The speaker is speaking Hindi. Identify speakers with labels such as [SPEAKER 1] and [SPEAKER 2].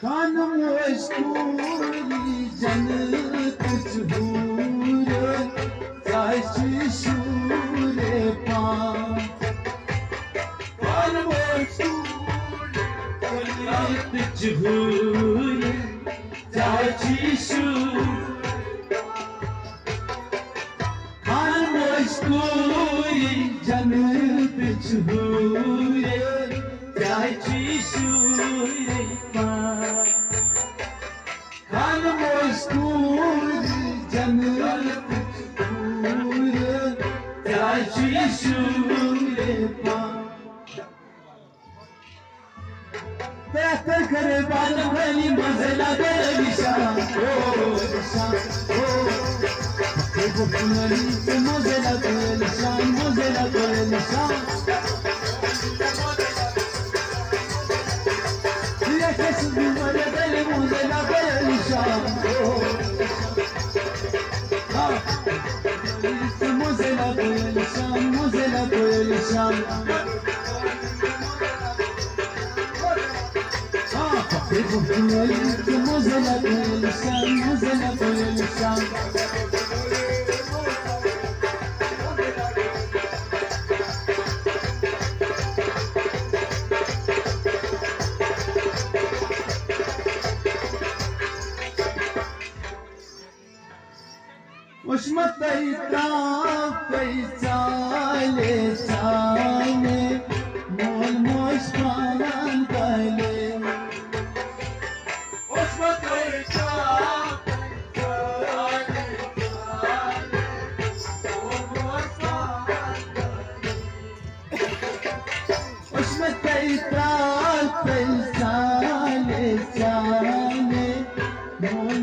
[SPEAKER 1] खान मशहूरी जन्नत हूर जाश शूरे पा खान मशहूर जन्नत हूर जाश खान मशहूरी जन्नत हूर जाश शूरे पा खान मशहूर जन्नत हूर जाश शूरे पा बेहतर करे बाद भली मज़ला दे निशान ओ निशान ओ देखो पुनरी से मज़ला दे निशान मज़ला दे निशान ये कैसे मरे दिल मज़ला दे निशान ओ हाँ इस मज़ला दे निशान मज़ला दे निशान देखो पुनरी से मज़ला दे निशान मज़ला दे निशान उस्मत पैसा ले चाले मोल मुस्कान गले उस्मत पैसा उस्मत पैसा ले चाले मोल